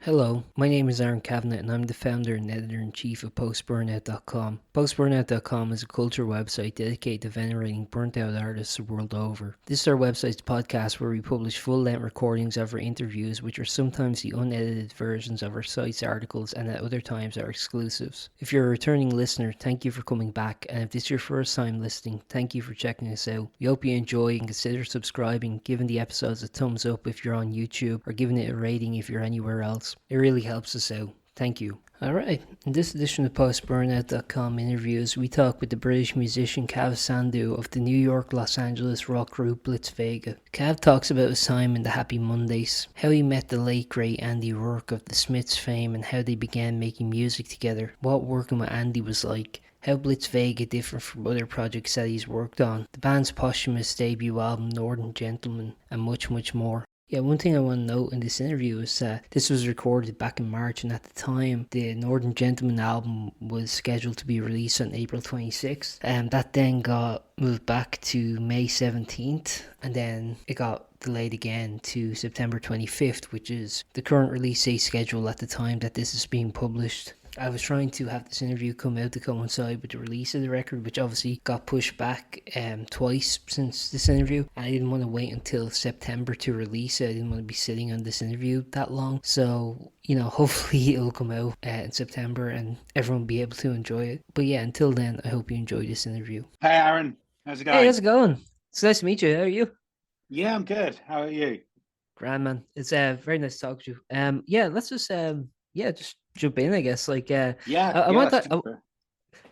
Hello, my name is Aaron Cavanagh and I'm the founder and editor-in-chief of Post-Burnout.com. Post-Burnout.com is a culture website dedicated to venerating burnt-out artists the world over. This is our website's podcast where we publish full-length recordings of our interviews, which are sometimes the unedited versions of our site's articles and at other times are exclusives. If you're a returning listener, thank you for coming back, and if this is your first time listening, thank you for checking us out. We hope you enjoy and consider subscribing, giving the episodes a thumbs up if you're on YouTube, or giving it a rating if you're anywhere else. It really helps us out. Thank you. Alright, in this edition of PostBurnout.com interviews, we talk with the British musician Kav Sandhu of the New York, Los Angeles rock group Blitz Vega. Kav talks about his time in the Happy Mondays, how he met the late great Andy Rourke of the Smiths fame and how they began making music together, what working with Andy was like, how Blitz Vega different from other projects that he's worked on, the band's posthumous debut album Northern Gentleman, and much, much more. Yeah, one thing I want to note in this interview is that this was recorded back in March, and at the time, the Northern Gentleman album was scheduled to be released on April 26th, and that then got moved back to May 17th, and then it got delayed again to September 25th, which is the current release date schedule at the time that this is being published. I was trying to have this interview come out to coincide with the release of the record, which obviously got pushed back twice since this interview. I didn't want to wait until September to release it. I didn't want to be sitting on this interview that long. So, hopefully it'll come out in September and everyone will be able to enjoy it. But yeah, until then, I hope you enjoy this interview. Hey Aaron, how's it Hey, going? how's it going? It's nice to meet you. How are you? Yeah, I'm good. How are you? Grand man. It's very nice to talk to you. Yeah, let's just jump in, I guess. Yeah, I yeah, want let's to go for it.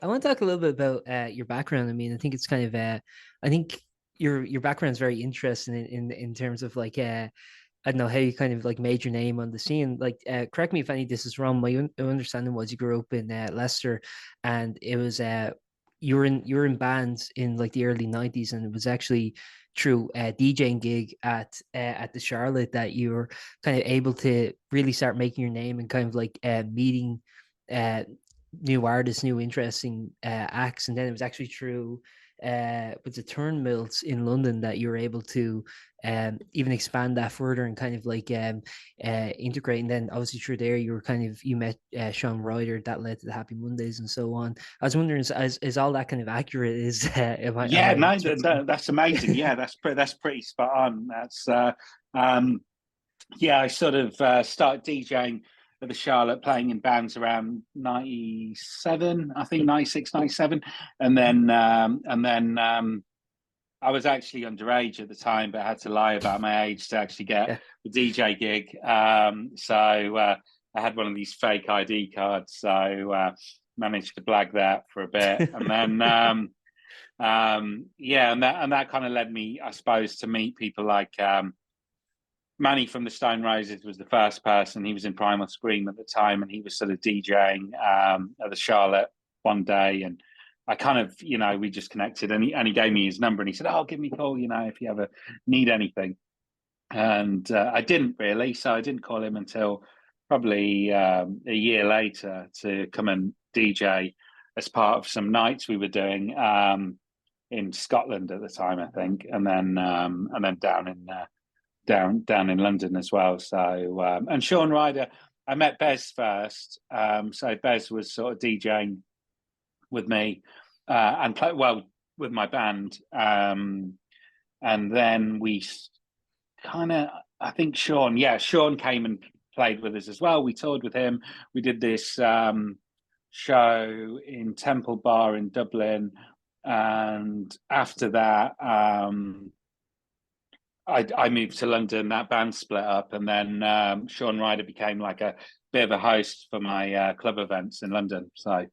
I want to talk a little bit about your background. I mean, I think it's kind of I think your background is very interesting in terms of I don't know how you kind of like made your name on the scene. Correct me if any of this is wrong. My understanding was you grew up in Leicester, and it was you were in bands in like the early '90s, and it was actually through a DJing gig at the Charlotte that you were kind of able to really start making your name and kind of meeting uh new artists, new interesting acts, and then it was actually through with the Turnmills in London that you were able to even expand that further and kind of integrate. And then obviously through there you met Sean Ryder, that led to the Happy Mondays and so on. I was wondering, is all that kind of accurate? Is am Yeah, I no, sort that's amazing. Yeah, that's pretty spot on. Um, yeah, I sort of started DJing at the Charlotte, playing in bands around 97, I think 96, 97, and then I was actually underage at the time, but I had to lie about my age to actually get yeah. the DJ gig. So I had one of these fake ID cards, so managed to blag that for a bit, and then yeah, and that kind of led me, I suppose, to meet people like Manny from the Stone Roses was the first person. He was in Primal Scream at the time, and he was sort of DJing at the Charlotte one day, and I kind of, we just connected, and he gave me his number, and he said, "Oh, give me a call, if you ever need anything." And I didn't really, so I didn't call him until probably a year later to come and DJ as part of some nights we were doing in Scotland at the time, I think, and then down in London as well. So and Sean Ryder, I met Bez first. So Bez was sort of DJing with me and play well with my band. And then we kind of, I think Sean came and played with us as well. We toured with him. We did this show in Temple Bar in Dublin, and after that, I moved to London. That band split up, and then Sean Ryder became like a bit of a host for my club events in London. So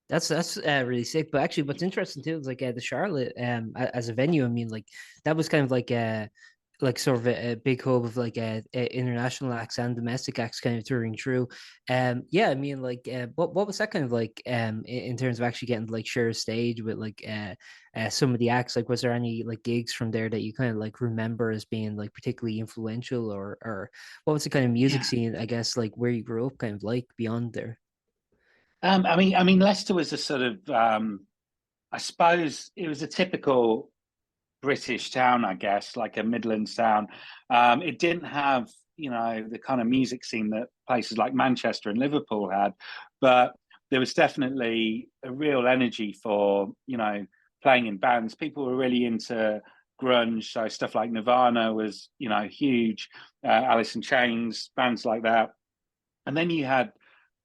That's really sick. But actually, what's interesting too is the Charlotte as a venue. I mean, that was kind of like sort of a big hub of international acts and domestic acts kind of touring through. Yeah, I mean, what was that kind of like in terms of actually getting to share a stage with some of the acts? Like, was there any gigs from there that you kind of remember as being particularly influential, or what was the kind of music yeah, scene, I guess, where you grew up kind of beyond there? I mean, Leicester was a sort of, I suppose, it was a typical British town, I guess, like a Midlands town. It didn't have, the kind of music scene that places like Manchester and Liverpool had, but there was definitely a real energy for, playing in bands. People were really into grunge, so stuff like Nirvana was, huge, Alice in Chains, bands like that. And then you had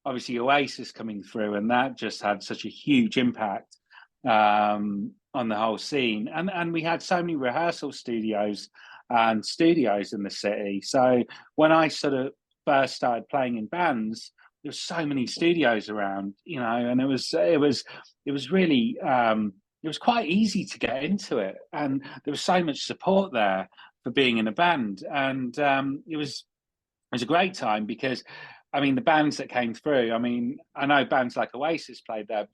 obviously Oasis coming through, and that just had such a huge impact on the whole scene. And we had so many rehearsal studios and studios in the city. So when I sort of first started playing in bands, there were so many studios around, and it was really it was quite easy to get into it, and there was so much support there for being in a band, and it was a great time because, I mean, the bands that came through. I mean, I know bands like Oasis played there,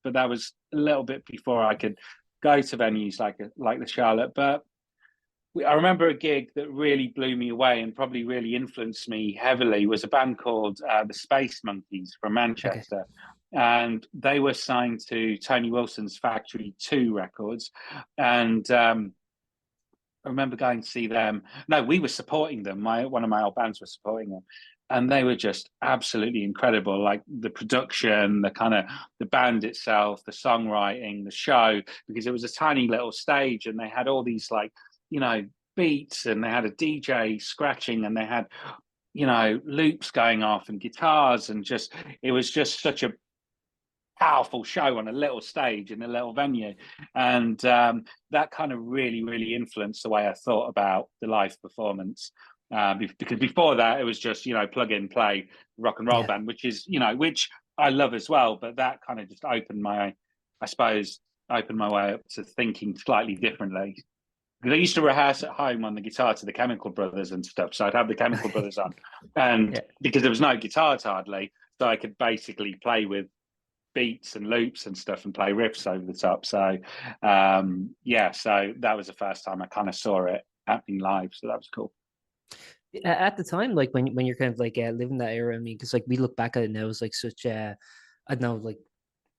but that was a little bit before I could go to venues like the Charlotte. But I remember a gig that really blew me away and probably really influenced me heavily was a band called the Space Monkeys from Okay. Manchester. And they were signed to Tony Wilson's Factory 2 Records. And I remember going to see them. No, we were supporting them. One of my old bands was supporting them. And they were just absolutely incredible. Like the production, the band itself, the songwriting, the show, because it was a tiny little stage and they had all these beats, and they had a DJ scratching, and they had, loops going off and guitars, and it was just such a powerful show on a little stage in a little venue. And that kind of really, really influenced the way I thought about the live performance. Because before that, it was just, plug in, play rock and roll Yeah. band, which is, which I love as well. But that kind of just opened my way up to thinking slightly differently. Because I used to rehearse at home on the guitar to the Chemical Brothers and stuff. So I'd have the Chemical Brothers on. And Yeah. because there was no guitars hardly, so I could basically play with beats and loops and stuff and play riffs over the top. So so that was the first time I kind of saw it happening live. So that was cool. At the time, like when you're kind of like living that era, I mean, because like we look back at it now as like such I don't know, like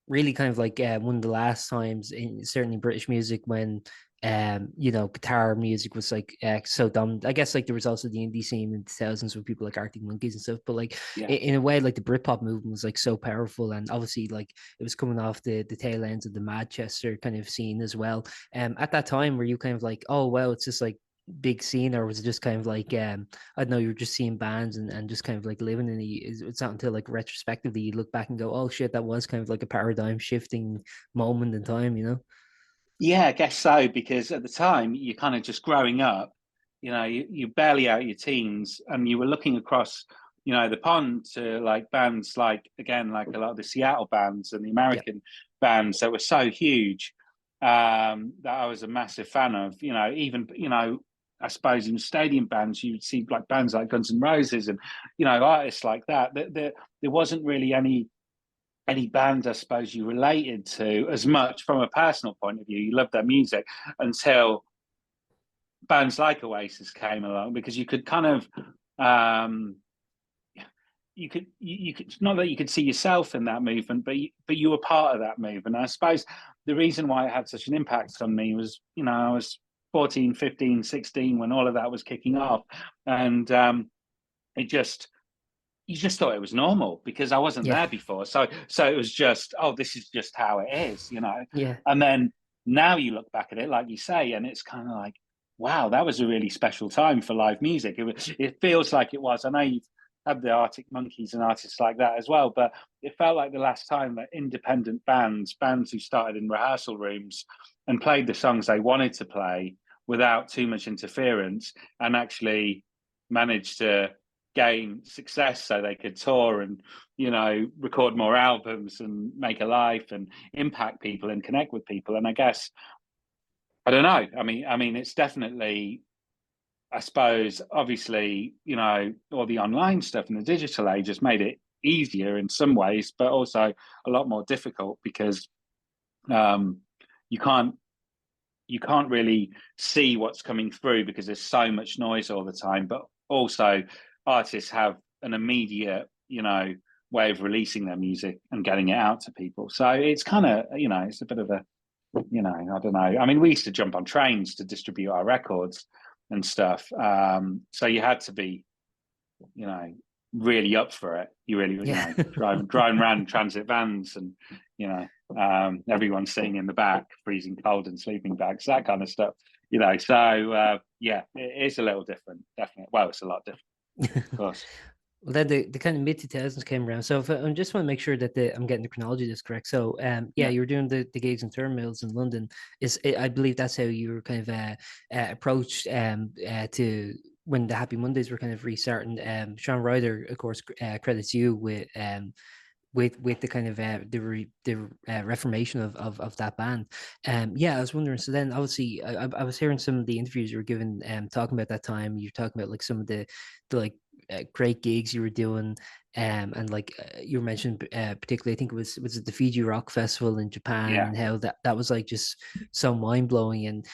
really kind of like one of the last times in certainly British music when guitar music was like so dominant. I guess like there was also the indie scene in the thousands with people like Arctic Monkeys and stuff, but like Yeah. in a way, like the Britpop movement was like so powerful, and obviously like it was coming off the tail ends of the Manchester kind of scene as well. At that time, were you kind of like, oh well, it's just like big scene, or was it just kind of like I don't know, you were just seeing bands and just kind of like living in it's not until like retrospectively you look back and go, oh shit, that was kind of like a paradigm shifting moment in time, Yeah, I guess so, because at the time you're kind of just growing up, you're barely out of your teens, and you were looking across, the pond to like bands like, again, like a lot of the Seattle bands and the Yeah. American bands that were so huge, that I was a massive fan of. Even, I suppose in stadium bands, you'd see like bands like Guns N' Roses and, artists like that. There wasn't really any band, I suppose, you related to as much from a personal point of view. You loved their music until bands like Oasis came along, because you could kind of you could, not that you could see yourself in that movement, but you were part of that movement. I suppose the reason why it had such an impact on me was, I was 14, 15, 16 when all of that was kicking off, and it just you just thought it was normal because I wasn't Yeah. there before. So it was just, oh, this is just how it is, Yeah. And then now you look back at it, like you say, and it's kind of like, wow, that was a really special time for live music. It feels like it was. I know you've had the Arctic Monkeys and artists like that as well, but it felt like the last time that independent bands who started in rehearsal rooms and played the songs they wanted to play without too much interference, and actually managed to gain success so they could tour and record more albums and make a life and impact people and connect with people. And I guess, I don't know, I mean it's definitely, I suppose, obviously, all the online stuff and the digital age has made it easier in some ways, but also a lot more difficult, because you can't really see what's coming through because there's so much noise all the time. But also artists have an immediate, way of releasing their music and getting it out to people. So it's kind of, it's a bit of a, I don't know. I mean, we used to jump on trains to distribute our records and stuff. So you had to be really up for it. You really, driving around in transit vans, and everyone's sitting in the back, freezing cold in sleeping bags, that kind of stuff. So it is a little different, definitely. Well, it's a lot different, of course. Well, then the kind of mid-2000s came around. So if I just want to make sure that I'm getting the chronology of this correct. So you were doing the gigs in Turnmills in London. I believe that's how you were kind of approached to when the Happy Mondays were kind of restarting. Sean Ryder, of course, credits you with the kind of the reformation of that band. I was wondering. So then, obviously, I was hearing some of the interviews you were giving, talking about that time. You were talking about like some of the like great gigs you were doing, and like you were mentioning, particularly, I think was it the Fiji Rock Festival in Japan, and how that was like just so mind blowing. And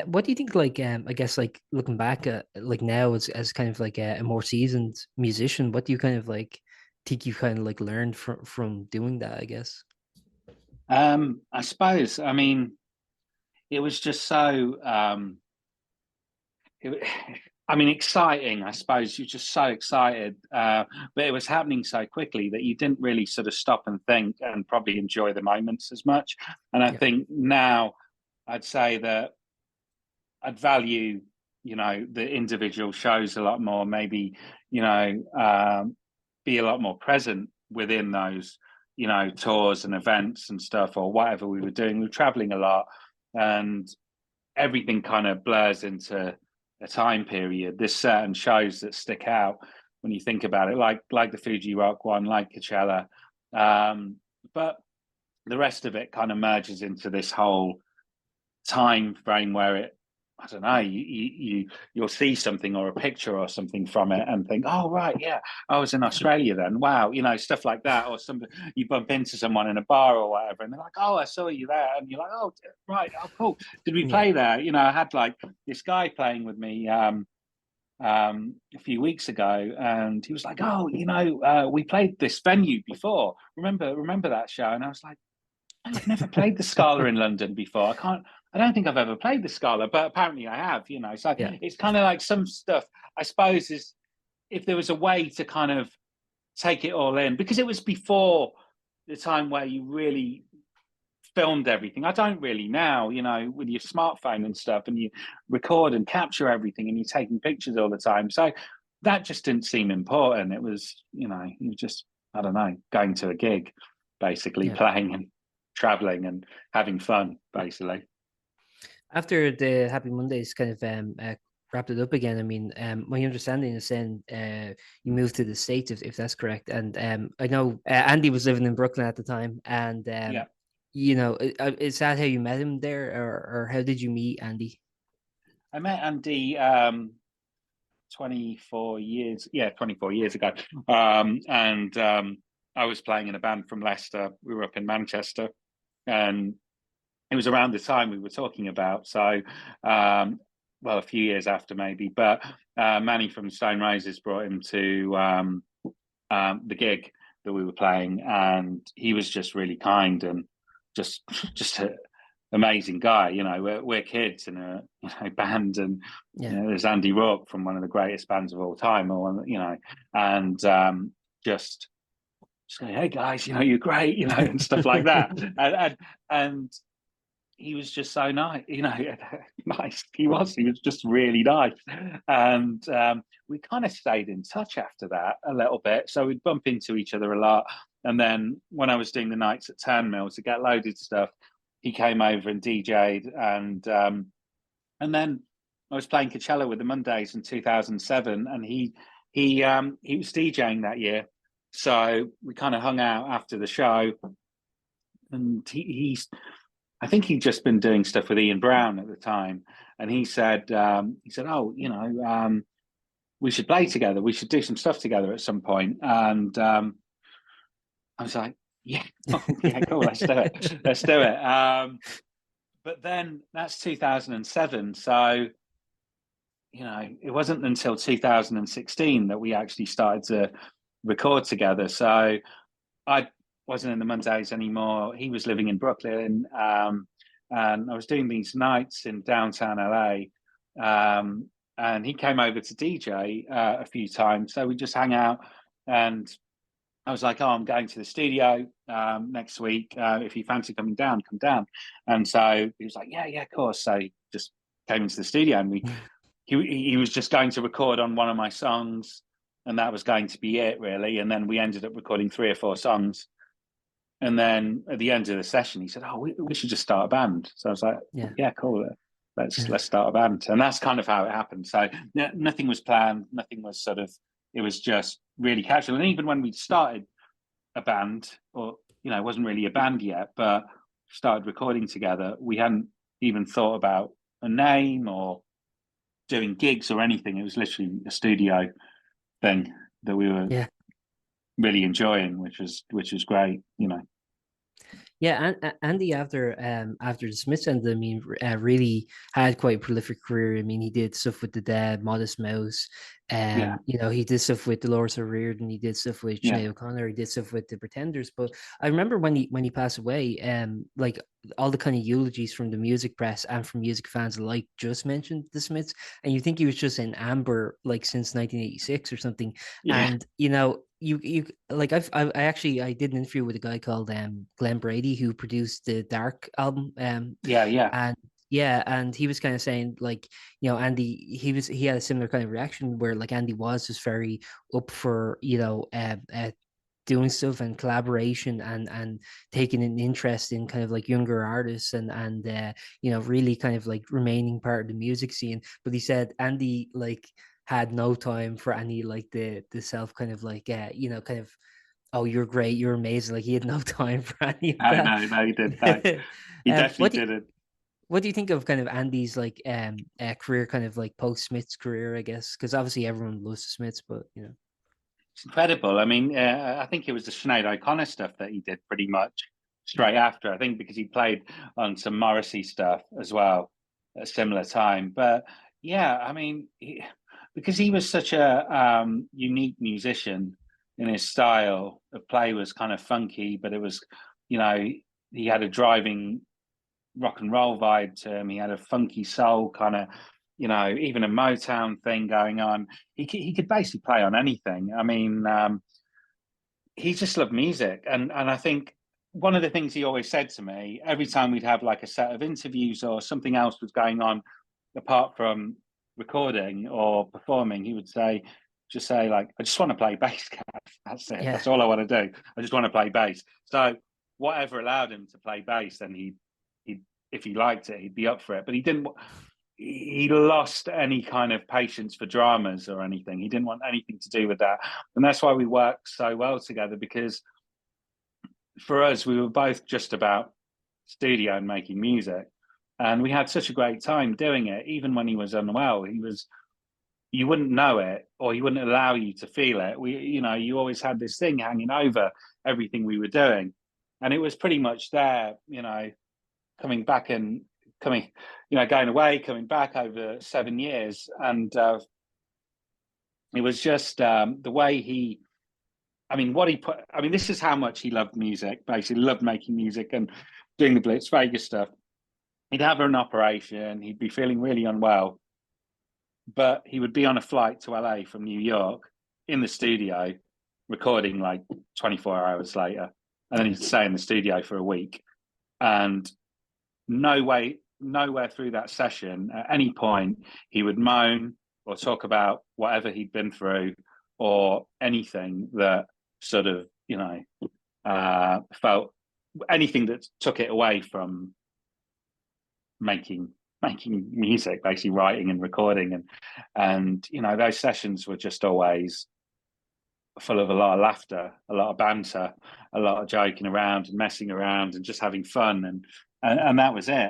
what do you think? Like, I guess like looking back, like now as kind of like a more seasoned musician, what do you kind of like think you kind of like learned from doing that, I guess? I suppose, I mean, it was just so exciting. I suppose you're just so excited, but it was happening so quickly that you didn't really sort of stop and think and probably enjoy the moments as much. And I think now I'd say that I'd value the individual shows a lot more, maybe be a lot more present within those tours and events and stuff, or whatever we were doing. We were traveling a lot, and everything kind of blurs into a time period. There's certain shows that stick out when you think about it, like the Fuji Rock one, like Coachella, but the rest of it kind of merges into this whole time frame where I don't know, you'll see something or a picture or something from it and think, oh right, yeah, I was in Australia then. Wow, stuff like that. Or you bump into someone in a bar or whatever, and they're like, oh, I saw you there, and you're like, oh right, oh cool. Did we play there? I had like this guy playing with me a few weeks ago, and he was like, oh, we played this venue before. Remember that show? And I was like, I've never played the Scala in London before. I don't think I've ever played the Scala, but apparently I have, So it's kind of like some stuff, I suppose, is if there was a way to kind of take it all in, because it was before the time where you really filmed everything. I don't really now, with your smartphone and stuff, and you record and capture everything and you're taking pictures all the time. So that just didn't seem important. It was, you were just, I don't know, going to a gig, basically playing and traveling and having fun, basically. After the Happy Mondays kind of wrapped it up again, I mean, my understanding is saying you moved to the States, if that's correct. And I know Andy was living in Brooklyn at the time, and is that how you met him there, or how did you meet Andy? I met Andy 24 years ago, and I was playing in a band from Leicester. We were up in Manchester, and it was around the time we were talking about. So, a few years after maybe, but Manny from Stone Roses brought him to the gig that we were playing, and he was just really kind and just an amazing guy. We're kids in a band, and there's Andy Rourke from one of the greatest bands of all time, and just say, hey guys, you're great, and stuff like that, and he was just so nice, nice. He was just really nice. And we kind of stayed in touch after that a little bit. So we'd bump into each other a lot. And then when I was doing the nights at Turnmill to Get Loaded stuff, he came over and DJ'd. And then I was playing Coachella with the Mondays in 2007, and he was DJing that year. So we kind of hung out after the show, and I think he'd just been doing stuff with Ian Brown at the time, and he said, "Oh, we should play together. We should do some stuff together at some point." And I was like, "Yeah, yeah, cool. Let's do it. Let's do it." But then that's 2007, so it wasn't until 2016 that we actually started to record together. So I wasn't in the Mondays anymore. He was living in Brooklyn, and I was doing these nights in downtown LA, and he came over to DJ a few times. So we just hang out, and I was like, "Oh, I'm going to the studio next week. If you fancy coming down, come down." And so he was like, "Yeah, yeah, of course." So he just came into the studio, and he was just going to record on one of my songs, and that was going to be it, really. And then we ended up recording 3 or 4 songs. And then at the end of the session, he said, "Oh, we should just start a band." So I was like, Yeah. "Yeah, cool. Let's start a band." And that's kind of how it happened. So nothing was planned. Nothing was sort of. It was just really casual. And even when we started a band, or it wasn't really a band yet, but started recording together, we hadn't even thought about a name or doing gigs or anything. It was literally a studio thing that we were Yeah. really enjoying, which was great. Yeah, and Andy after the Smiths ended, I mean, really had quite a prolific career. I mean, he did stuff with the Dead, Modest Mouse, Yeah, he did stuff with Dolores O'Riordan, he did stuff with yeah, Sinead O'Connor, he did stuff with the Pretenders. But I remember when he passed away, like all the kind of eulogies from the music press and from music fans alike just mentioned the Smiths, and you think he was just in amber like since 1986 or something. yeah, And you like I actually I did an interview with a guy called Glenn Brady who produced the Dark album, yeah, yeah. and yeah, and he was kind of saying like, Andy, he had a similar kind of reaction where like Andy was just very up for doing stuff and collaboration and taking an interest in kind of like younger artists and really kind of like remaining part of the music scene. But he said Andy like had no time for any like the self kind of like kind of, oh, you're great, you're amazing. Like he had no time for any of No, no, no, he did. No, that. he definitely What do didn't. what do you think of kind of Andy's like career, kind of like post Smith's career, I guess? Because obviously everyone loves the Smiths, but It's incredible. I mean, I think it was the Sinead O'Connor stuff that he did pretty much straight after. I think because he played on some Morrissey stuff as well at a similar time. But yeah, I mean, because he was such a unique musician in his style. The play was kind of funky, but it was, you know, he had a driving rock and roll vibe to him. He had a funky soul kind of, even a Motown thing going on. He could basically play on anything. I mean, he just loved music, and I think one of the things he always said to me every time we'd have like a set of interviews or something else was going on apart from recording or performing, he would just say like, "I just want to play bass, Kav. That's it. yeah, That's all I want to do. I just want to play bass." So whatever allowed him to play bass, then he if he liked it, he'd be up for it. But he didn't. He lost any kind of patience for dramas or anything. He didn't want anything to do with that, and that's why we worked so well together. Because for us, we were both just about studio and making music, and we had such a great time doing it. Even when he was unwell, you wouldn't know it, or he wouldn't allow you to feel it. You always had this thing hanging over everything we were doing, and it was pretty much there. Coming back and coming, going away, coming back over 7 years, and it was just the way he. I mean, what he put. I mean, this is how much he loved music. Basically, loved making music and doing the Blitz Vega stuff. He'd have an operation. He'd be feeling really unwell, but he would be on a flight to LA from New York in the studio, recording like 24 hours later, and then he'd stay in the studio for a week. And nowhere through that session at any point he would moan or talk about whatever he'd been through or anything that sort of felt anything that took it away from making music, basically writing and recording. And those sessions were just always full of a lot of laughter, a lot of banter, a lot of joking around and messing around and just having fun. And that was it.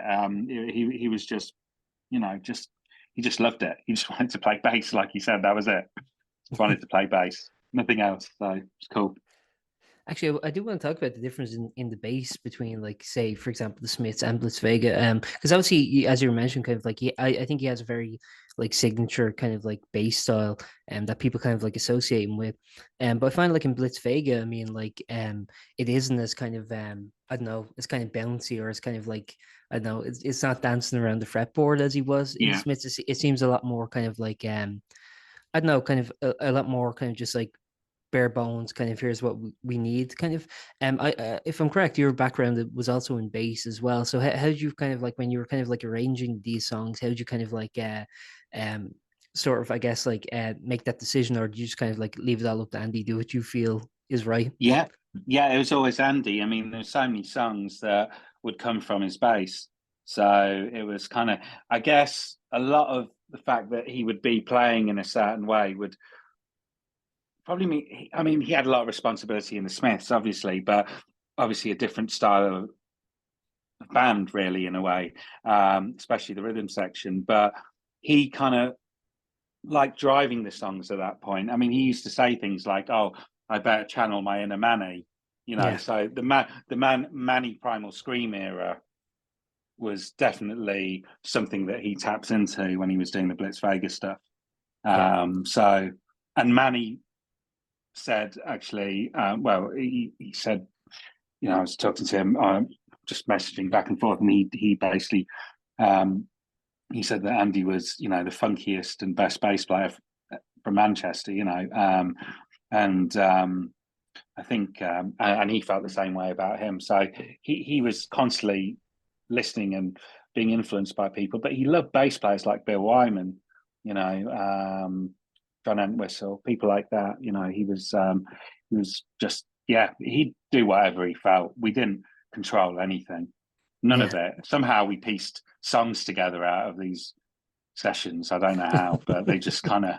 He was just, he just loved it. He just wanted to play bass, like you said. That was it. Just wanted to play bass, nothing else. So it's cool. Actually, I do want to talk about the difference in the bass between, like, say, for example, the Smiths and Blitz Vega. Because obviously, as you mentioned, kind of like I think he has a very like signature kind of like bass style, that people kind of like associate him with. But I find like in Blitz Vega, I mean, like, it isn't as kind of I don't know, it's kind of bouncy, or it's kind of like, I don't know, it's not dancing around the fretboard as he was in the Yeah. Smiths. It seems a lot more kind of like I don't know, kind of a lot more kind of just like bare bones, kind of here's what we need, kind of. I if I'm correct, your background was also in bass as well. So how did you kind of like, when you were kind of like arranging these songs, how did you kind of like um sort of, I guess, like make that decision, or do you just kind of like leave it all up to Andy, do what you feel is right? Yeah, yeah, it was always Andy. I mean, there's so many songs that would come from his bass. So it was kind of, I guess, a lot of the fact that he would be playing in a certain way would probably mean, I mean, he had a lot of responsibility in the Smiths, obviously, but obviously a different style of band, really, in a way, especially the rhythm section. But he kind of like driving the songs at that point. I mean, he used to say things like, "Oh, I better channel my inner Manny," you know. Yeah, So Manny Primal Scream era was definitely something that he tapped into when he was doing the Blitz Vega stuff. yeah, So, and Manny said actually, well, he said, you know, I was talking to him, just messaging back and forth, and he basically um, he said that Andy was, you know, the funkiest and best bass player from Manchester, you know, and I think, and he felt the same way about him. So he was constantly listening and being influenced by people, but he loved bass players like Bill Wyman, you know, John Entwistle, people like that. You know, he was just, yeah, he'd do whatever he felt. We didn't control anything, none of yeah. it. Somehow we pieced songs together out of these sessions. I don't know how, but they just kind of,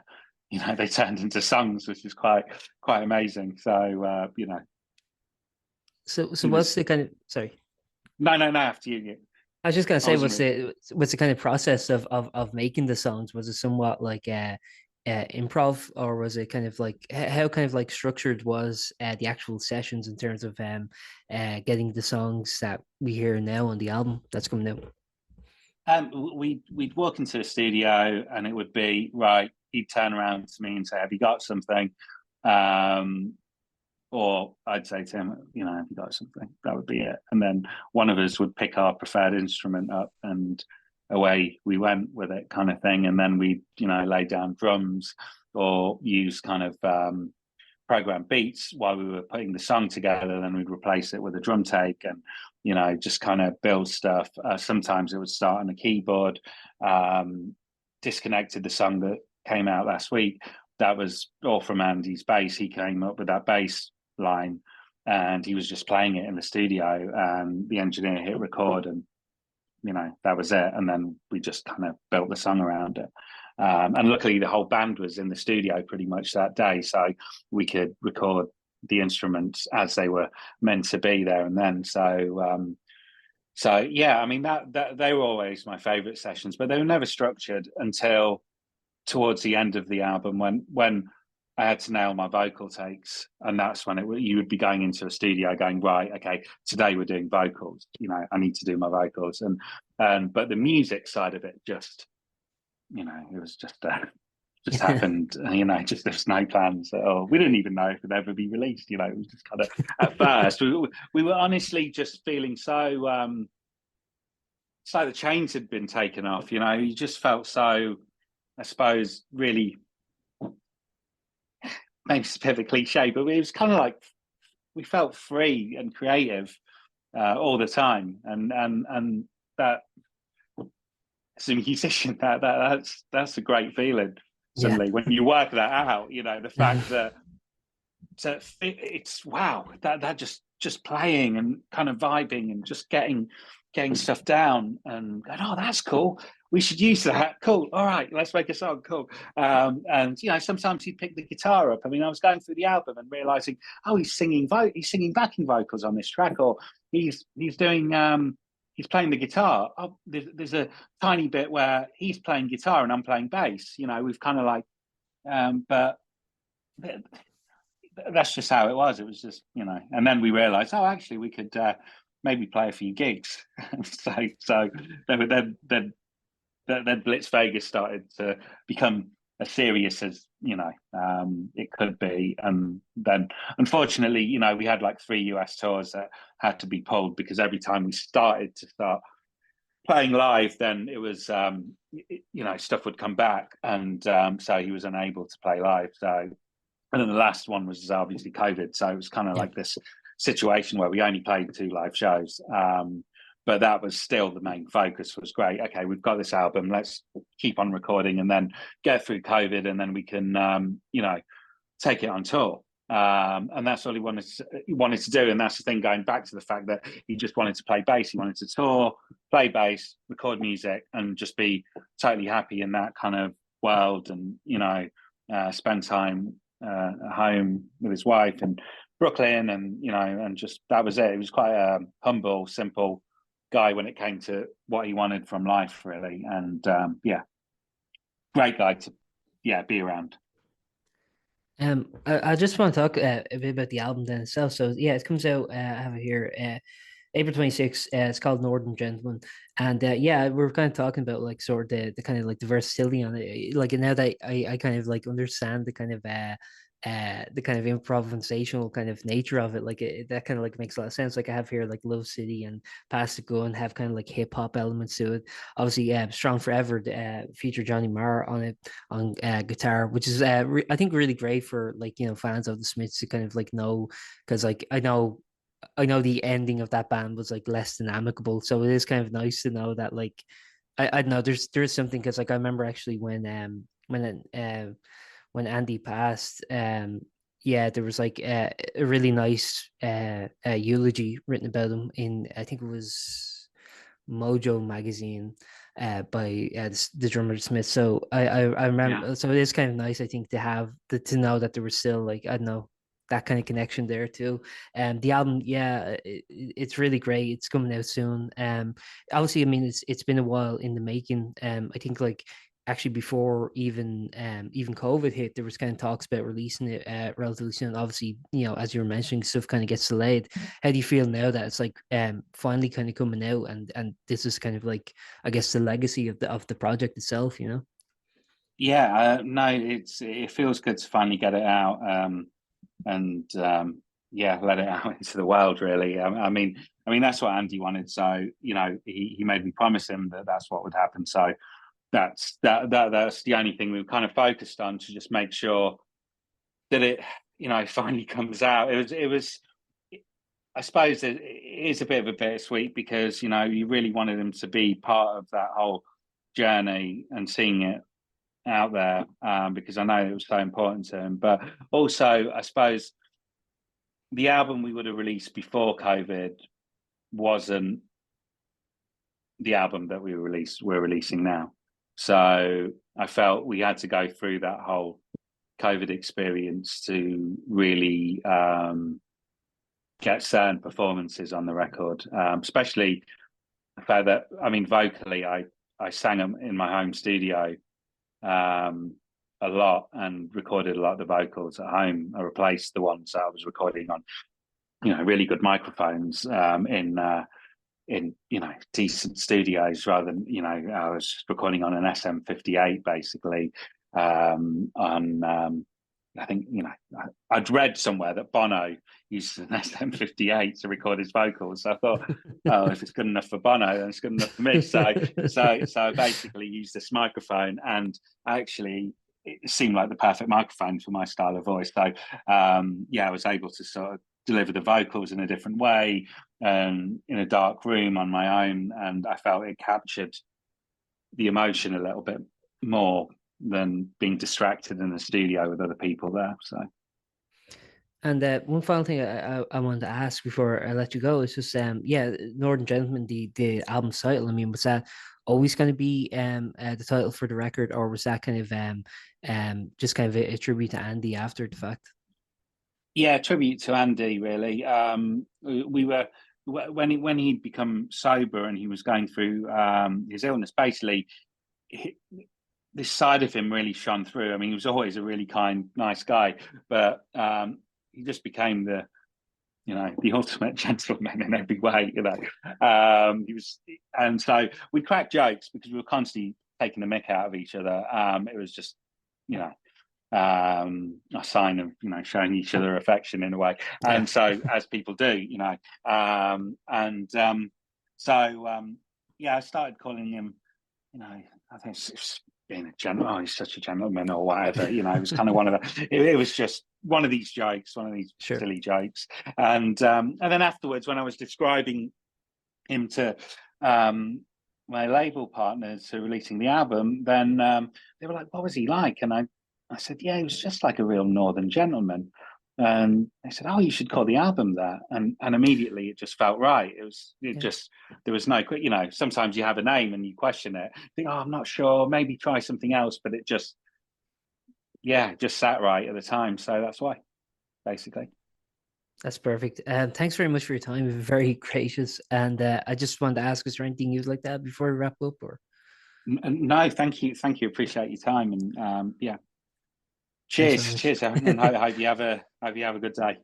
you know, they turned into songs, which is quite amazing. So you know, So he what's was the kind of, sorry, no after you. I was just gonna I say, wasn't really. what's the kind of process of making the songs? Was it somewhat like improv, or was it kind of like how kind of like structured was the actual sessions in terms of getting the songs that we hear now on the album that's coming out? We'd walk into the studio and it would be right. He'd turn around to me and say, "Have you got something?" Um, or I'd say to him, "You know, have you got something?" That would be it. And then one of us would pick our preferred instrument up, and away we went with it, kind of thing. And then we, you know, lay down drums or use kind of program beats while we were putting the song together. Then we'd replace it with a drum take, and you know, just kind of build stuff. Sometimes it would start on a keyboard. Um, Disconnected the song that came out last week. That was all from Andy's bass. He came up with that bass line, and he was just playing it in the studio. And the engineer hit record, and you know, that was it. And then we just kind of built the song around it. And luckily, the whole band was in the studio pretty much that day, so we could record the instruments as they were meant to be there and then. So yeah, I mean that they were always my favorite sessions, but they were never structured until towards the end of the album when I had to nail my vocal takes, and that's when you would be going into a studio going, right, okay, today we're doing vocals. You know, I need to do my vocals, and but the music side of it just, you know, it was just happened. You know, just there's no plans at all. We didn't even know if it'd ever be released. You know, it was just kind of at first we were honestly just feeling so so the chains had been taken off. You know, you just felt so, I suppose, really, maybe it's a bit of a cliche, but it was kind of like we felt free and creative all the time, and that as a musician, that's a great feeling. Yeah. Suddenly, when you work that out, you know, the fact that it's wow, that just playing and kind of vibing and just getting stuff down and going, oh, that's cool. We should use that. Cool. All right, let's make a song. Cool. And you know, sometimes he'd pick the guitar up. I mean, I was going through the album and realizing, oh, he's singing backing vocals on this track, or he's doing he's playing the guitar. Oh, there's a tiny bit where he's playing guitar and I'm playing bass. You know, we've kind of like, but that's just how it was. It was just, and then we realized, oh, actually, we could maybe play a few gigs. so then Blitz Vega started to become as serious as it could be, and then unfortunately, we had like 3 US tours that had to be pulled because every time we start playing live, then it was stuff would come back, and so he was unable to play live. So, and then the last one was obviously COVID, so it was kind of like this situation where we only played 2 live shows. But that was still the main focus. Was great. Okay, we've got this album. Let's keep on recording and then get through COVID, and then we can, take it on tour. And that's all he wanted to do. And that's the thing, going back to the fact that he just wanted to play bass. He wanted to tour, play bass, record music, and just be totally happy in that kind of world. And spend time at home with his wife in Brooklyn, and and just that was it. He was quite a humble, simple guy when it came to what he wanted from life, really. And great guy to be around. I just want to talk a bit about the album then itself. So yeah, it comes out. I have it here, April 26th. It's called Northern Gentleman, and yeah, we're kind of talking about like sort of the kind of like the versatility on it. Like now that I kind of like understand the kind of improvisational kind of nature of it, like that kind of like makes a lot of sense. Like I have here like Love City and Pass the Gun have kind of like hip hop elements to it. Obviously, Strong Forever feature Johnny Marr on it on guitar, which is I think really great for like fans of the Smiths to kind of like know, because like I know the ending of that band was like less than amicable, so it is kind of nice to know that like I don't know there's something, because like I remember actually when Andy passed, yeah, there was like a really nice eulogy written about him in, I think it was Mojo magazine, by the drummer Smith. So I remember. Yeah. So it is kind of nice, I think, to have to know that there was still like, I don't know, that kind of connection there too. And the album, yeah, it's really great. It's coming out soon. Obviously, I mean, it's been a while in the making. I think like actually before even COVID hit, there was kind of talks about releasing it relatively soon. Obviously, as you were mentioning, stuff kind of gets delayed. How do you feel now that it's like finally kind of coming out, and this is kind of like, I guess, the legacy of the project itself, Yeah, no, it feels good to finally get it out, and let it out into the world. Really, I mean that's what Andy wanted. So he made me promise him that that's what would happen. So that's the only thing we were kind of focused on, to just make sure that it finally comes out. It was I suppose it is a bit of a bittersweet, because you really wanted him to be part of that whole journey and seeing it out there, because I know it was so important to him. But also, I suppose the album we would have released before COVID wasn't the album that we're releasing now. So I felt we had to go through that whole COVID experience to really get certain performances on the record, especially the fact that, I mean, vocally, I sang them in my home studio a lot, and recorded a lot of the vocals at home. I replaced the ones that I was recording on, really good microphones in decent studios, rather than I was recording on an SM58 basically. I think I'd read somewhere that Bono used an SM58 to record his vocals. So I thought, oh, if it's good enough for Bono, then it's good enough for me. So I basically used this microphone, and actually it seemed like the perfect microphone for my style of voice. So I was able to sort of deliver the vocals in a different way, in a dark room on my own, and I felt it captured the emotion a little bit more than being distracted in the studio with other people there. So, and one final thing I wanted to ask before I let you go is just Northern Gentleman, the album title. I mean, was that always going to be the title for the record, or was that kind of just kind of a tribute to Andy after the fact? Yeah, tribute to Andy, really. We were when he'd become sober and he was going through his illness. Basically, this side of him really shone through. I mean, he was always a really kind, nice guy, but he just became the ultimate gentleman in every way. He was, and so we cracked jokes because we were constantly taking the mick out of each other. It was just, a sign of showing each other affection in a way, and so as people do, I started calling him, I think it's being a gentleman. Oh, he's such a gentleman, or whatever. It was kind of one of the. It was just one of these jokes, one of these silly jokes, and then afterwards, when I was describing him to my label partners who were releasing the album, then they were like, "What was he like?" And I said, "Yeah, he was just like a real northern gentleman." And they said, "Oh, you should call the album that." And immediately it just felt right. Just there was no, sometimes you have a name and you question it. Think, "Oh, I'm not sure. Maybe try something else." But it just sat right at the time. So that's why, basically. That's perfect. Thanks very much for your time. You've been very gracious. And I just wanted to ask, is there anything you'd like to add before we wrap up? Or no, thank you, Appreciate your time, and cheers, Aaron, and hope you have a good day.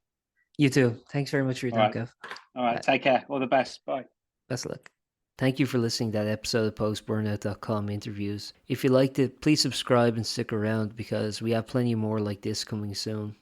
You too. Thanks very much for your time, Kav. All right, take care. All the best. Bye. Best of luck. Thank you for listening to that episode of Post-Burnout.com interviews. If you liked it, please subscribe and stick around because we have plenty more like this coming soon.